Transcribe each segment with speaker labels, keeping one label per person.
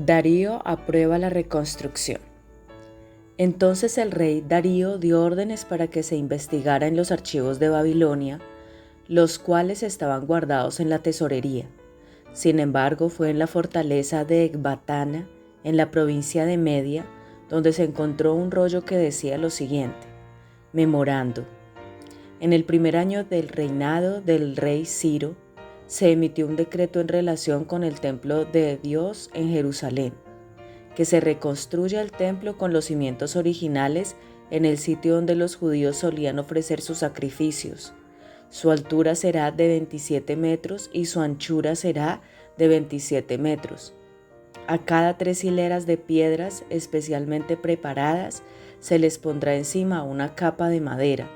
Speaker 1: Darío aprueba la reconstrucción. Entonces el rey Darío dio órdenes para que se investigara en los archivos de Babilonia, los cuales estaban guardados en la tesorería. Sin embargo, fue en la fortaleza de Ecbatana, en la provincia de Media, donde se encontró un rollo que decía lo siguiente: Memorando. En el primer año del reinado del rey Ciro, se emitió un decreto en relación con el templo de Dios en Jerusalén, que se reconstruya el templo con los cimientos originales en el sitio donde los judíos solían ofrecer sus sacrificios. Su altura será de 27 metros y su anchura será de 27 metros. A cada 3 hileras de piedras especialmente preparadas se les pondrá encima una capa de madera.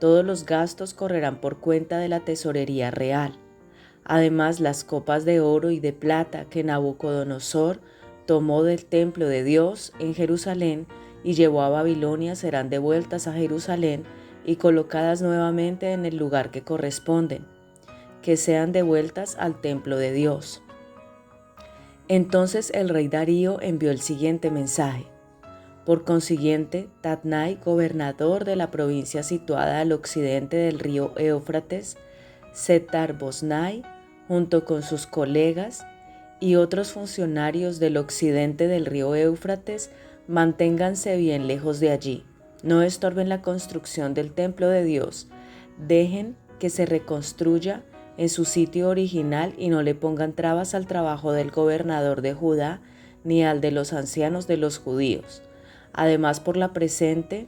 Speaker 1: Todos los gastos correrán por cuenta de la tesorería real. Además, las copas de oro y de plata que Nabucodonosor tomó del templo de Dios en Jerusalén y llevó a Babilonia serán devueltas a Jerusalén y colocadas nuevamente en el lugar que corresponden, que sean devueltas al templo de Dios. Entonces el rey Darío envió el siguiente mensaje. Por consiguiente, Tatnai, gobernador de la provincia situada al occidente del río Éufrates, Setar-Bosnai, junto con sus colegas y otros funcionarios del occidente del río Éufrates, manténganse bien lejos de allí. No estorben la construcción del templo de Dios. Dejen que se reconstruya en su sitio original y no le pongan trabas al trabajo del gobernador de Judá ni al de los ancianos de los judíos. Además, por la presente,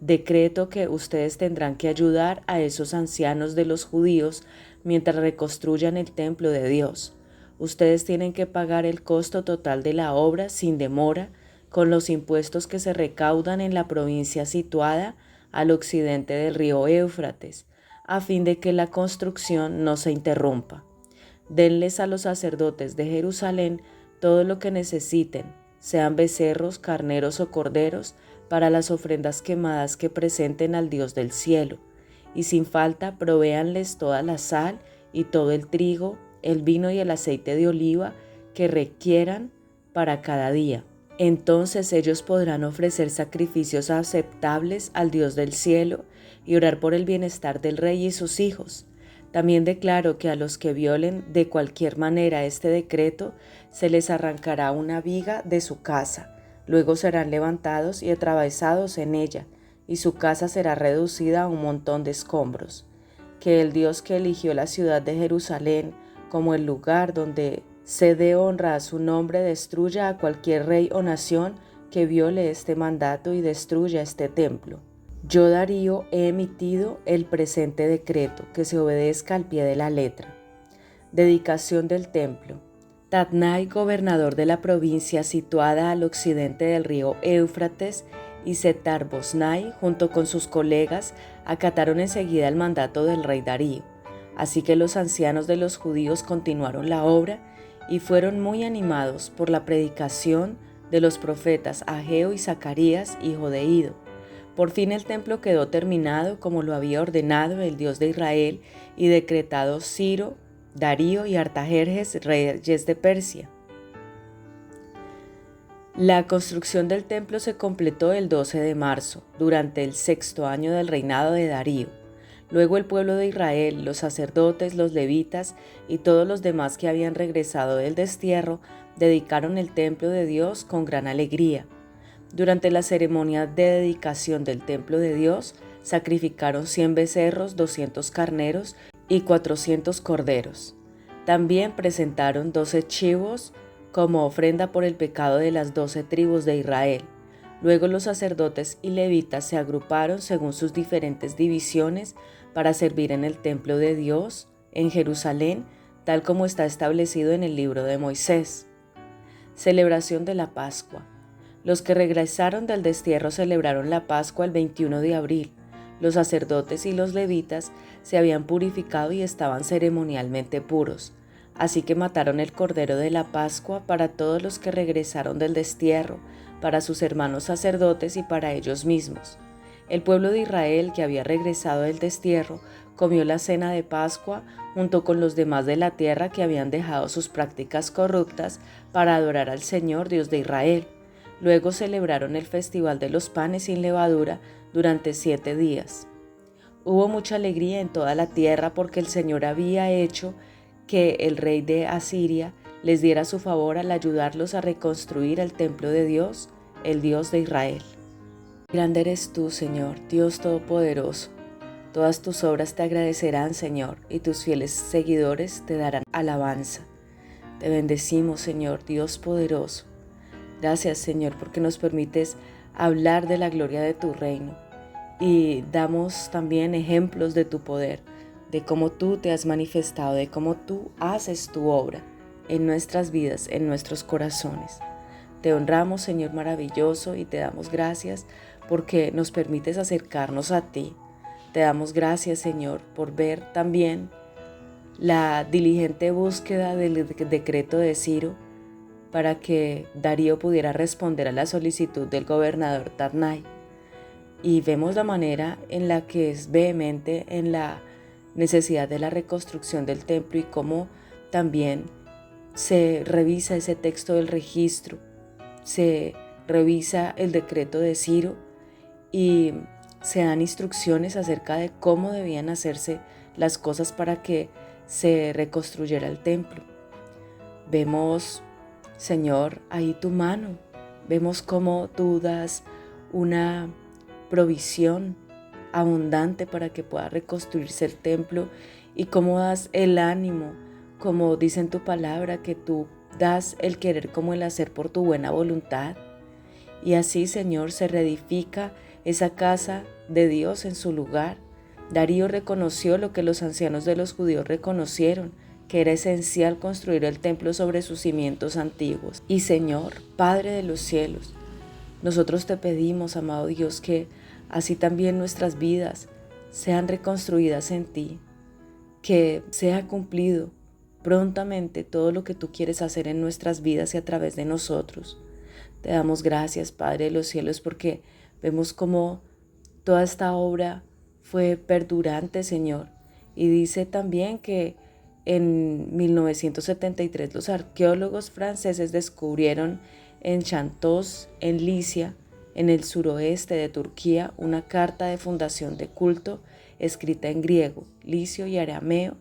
Speaker 1: decreto que ustedes tendrán que ayudar a esos ancianos de los judíos mientras reconstruyan el templo de Dios. Ustedes tienen que pagar el costo total de la obra sin demora con los impuestos que se recaudan en la provincia situada al occidente del río Éufrates, a fin de que la construcción no se interrumpa. Denles a los sacerdotes de Jerusalén todo lo que necesiten, sean becerros, carneros o corderos, para las ofrendas quemadas que presenten al Dios del cielo, y sin falta provéanles toda la sal y todo el trigo, el vino y el aceite de oliva que requieran para cada día. Entonces ellos podrán ofrecer sacrificios aceptables al Dios del cielo y orar por el bienestar del rey y sus hijos. También declaro que a los que violen de cualquier manera este decreto, se les arrancará una viga de su casa. Luego serán levantados y atravesados en ella, y su casa será reducida a un montón de escombros. Que el Dios que eligió la ciudad de Jerusalén como el lugar donde se dé honra a su nombre destruya a cualquier rey o nación que viole este mandato y destruya este templo. Yo, Darío, he emitido el presente decreto, que se obedezca al pie de la letra. Dedicación del templo. Tatnai, gobernador de la provincia situada al occidente del río Éufrates, y Setar-Bosnai, junto con sus colegas, acataron enseguida el mandato del rey Darío. Así que los ancianos de los judíos continuaron la obra y fueron muy animados por la predicación de los profetas Ageo y Zacarías, hijo de Ido. Por fin el templo quedó terminado como lo había ordenado el Dios de Israel y decretado Ciro, Darío y Artajerjes, reyes de Persia. La construcción del templo se completó el 12 de marzo, durante el 6º año del reinado de Darío. Luego el pueblo de Israel, los sacerdotes, los levitas y todos los demás que habían regresado del destierro, dedicaron el templo de Dios con gran alegría. Durante la ceremonia de dedicación del templo de Dios, sacrificaron 100 becerros, 200 carneros y 400 corderos. También presentaron 12 chivos como ofrenda por el pecado de las 12 tribus de Israel. Luego los sacerdotes y levitas se agruparon según sus diferentes divisiones para servir en el templo de Dios en Jerusalén, tal como está establecido en el libro de Moisés. Celebración de la Pascua. Los que regresaron del destierro celebraron la Pascua el 21 de abril. Los sacerdotes y los levitas se habían purificado y estaban ceremonialmente puros. Así que mataron el cordero de la Pascua para todos los que regresaron del destierro, para sus hermanos sacerdotes y para ellos mismos. El pueblo de Israel, que había regresado del destierro, comió la cena de Pascua junto con los demás de la tierra que habían dejado sus prácticas corruptas para adorar al Señor Dios de Israel. Luego celebraron el festival de los panes sin levadura durante 7 días. Hubo mucha alegría en toda la tierra porque el Señor había hecho que el rey de Asiria les diera su favor al ayudarlos a reconstruir el templo de Dios, el Dios de Israel. Grande eres tú, Señor, Dios Todopoderoso. Todas tus obras te agradecerán, Señor, y tus fieles seguidores te darán alabanza. Te bendecimos, Señor, Dios poderoso. Gracias, Señor, porque nos permites hablar de la gloria de tu reino y damos también ejemplos de tu poder, de cómo tú te has manifestado, de cómo tú haces tu obra en nuestras vidas, en nuestros corazones. Te honramos, Señor maravilloso, y te damos gracias porque nos permites acercarnos a ti. Te damos gracias, Señor, por ver también la diligente búsqueda del decreto de Ciro para que Darío pudiera responder a la solicitud del gobernador Tatnai. Y vemos la manera en la que es vehemente en la necesidad de la reconstrucción del templo y cómo también se revisa ese texto del registro, se revisa el decreto de Ciro y se dan instrucciones acerca de cómo debían hacerse las cosas para que se reconstruyera el templo. Vemos, Señor, ahí tu mano, vemos cómo tú das una provisión abundante para que pueda reconstruirse el templo y cómo das el ánimo, como dice en tu palabra, que tú das el querer como el hacer por tu buena voluntad. Y así, Señor, se reedifica esa casa de Dios en su lugar. Darío reconoció lo que los ancianos de los judíos reconocieron, que era esencial construir el templo sobre sus cimientos antiguos. Y Señor, Padre de los cielos, nosotros te pedimos, amado Dios, que así también nuestras vidas sean reconstruidas en ti, que sea cumplido prontamente todo lo que tú quieres hacer en nuestras vidas y a través de nosotros. Te damos gracias, Padre de los cielos, porque vemos cómo toda esta obra fue perdurante, Señor. Y dice también que en 1973 los arqueólogos franceses descubrieron en Chantos, en Licia, en el suroeste de Turquía, una carta de fundación de culto escrita en griego, licio y arameo,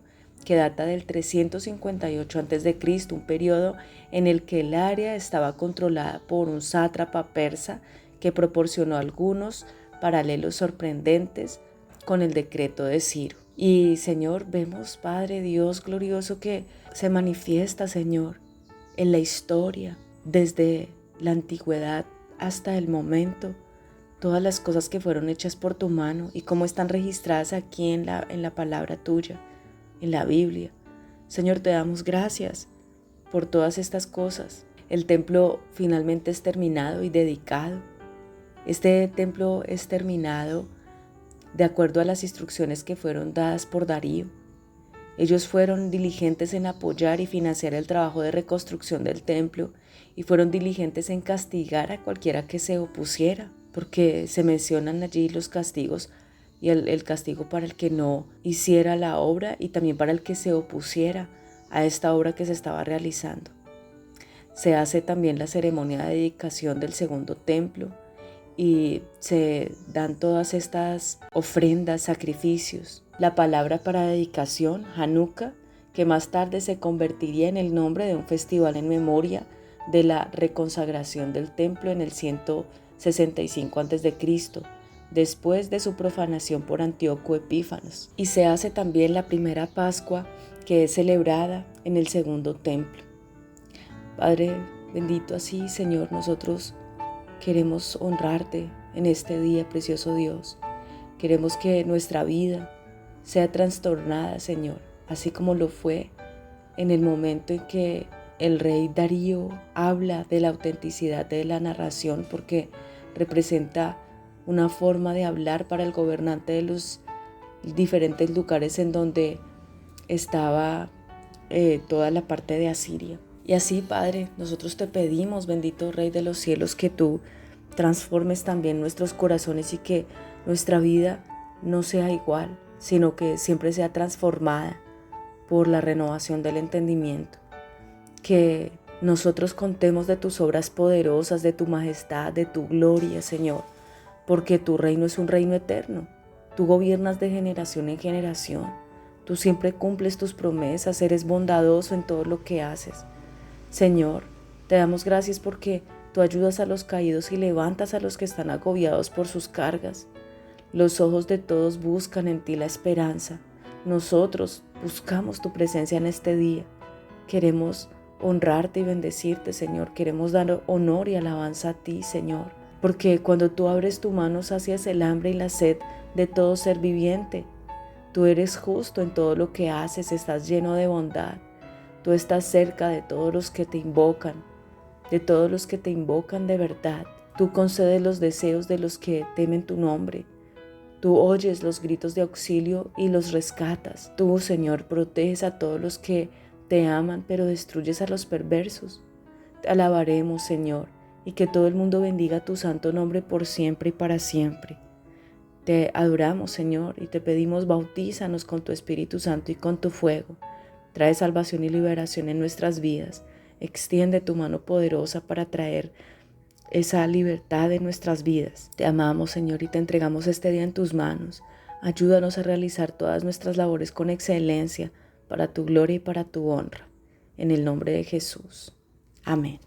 Speaker 1: que data del 358 a.C., un periodo en el que el área estaba controlada por un sátrapa persa que proporcionó algunos paralelos sorprendentes con el decreto de Ciro. Y Señor, vemos, Padre Dios glorioso, que se manifiesta, Señor, en la historia, desde la antigüedad hasta el momento, todas las cosas que fueron hechas por tu mano y cómo están registradas aquí en la palabra tuya, en la Biblia. Señor, te damos gracias por todas estas cosas. El templo finalmente es terminado y dedicado. Este templo es terminado de acuerdo a las instrucciones que fueron dadas por Darío. Ellos fueron diligentes en apoyar y financiar el trabajo de reconstrucción del templo y fueron diligentes en castigar a cualquiera que se opusiera, porque se mencionan allí los castigos y el castigo para el que no hiciera la obra y también para el que se opusiera a esta obra que se estaba realizando. Se hace también la ceremonia de dedicación del segundo templo y se dan todas estas ofrendas, sacrificios. La palabra para dedicación, Hanukkah, que más tarde se convertiría en el nombre de un festival en memoria de la reconsagración del templo en el 165 a.C., después de su profanación por Antíoco Epífanes. Y se hace también la primera Pascua, que es celebrada en el segundo templo. Padre bendito, así, Señor, nosotros queremos honrarte en este día, precioso Dios. Queremos que nuestra vida sea trastornada, Señor, así como lo fue en el momento en que el rey Darío habla de la autenticidad de la narración, porque representa una forma de hablar para el gobernante de los diferentes lugares en donde estaba toda la parte de Asiria. Y así, Padre, nosotros te pedimos, bendito Rey de los cielos, que tú transformes también nuestros corazones y que nuestra vida no sea igual, sino que siempre sea transformada por la renovación del entendimiento. Que nosotros contemos de tus obras poderosas, de tu majestad, de tu gloria, Señor, porque tu reino es un reino eterno. Tú gobiernas de generación en generación. Tú siempre cumples tus promesas, eres bondadoso en todo lo que haces. Señor, te damos gracias porque tú ayudas a los caídos y levantas a los que están agobiados por sus cargas. Los ojos de todos buscan en ti la esperanza. Nosotros buscamos tu presencia en este día. Queremos honrarte y bendecirte, Señor. Queremos dar honor y alabanza a ti, Señor. Porque cuando tú abres tu mano sacias el hambre y la sed de todo ser viviente. Tú eres justo en todo lo que haces, estás lleno de bondad. Tú estás cerca de todos los que te invocan, de verdad. Tú concedes los deseos de los que temen tu nombre. Tú oyes los gritos de auxilio y los rescatas. Tú, Señor, proteges a todos los que te aman, pero destruyes a los perversos. Te alabaremos, Señor, y que todo el mundo bendiga tu santo nombre por siempre y para siempre. Te adoramos, Señor, y te pedimos bautízanos con tu Espíritu Santo y con tu fuego. Trae salvación y liberación en nuestras vidas. Extiende tu mano poderosa para traer esa libertad en nuestras vidas. Te amamos, Señor, y te entregamos este día en tus manos. Ayúdanos a realizar todas nuestras labores con excelencia para tu gloria y para tu honra. En el nombre de Jesús. Amén.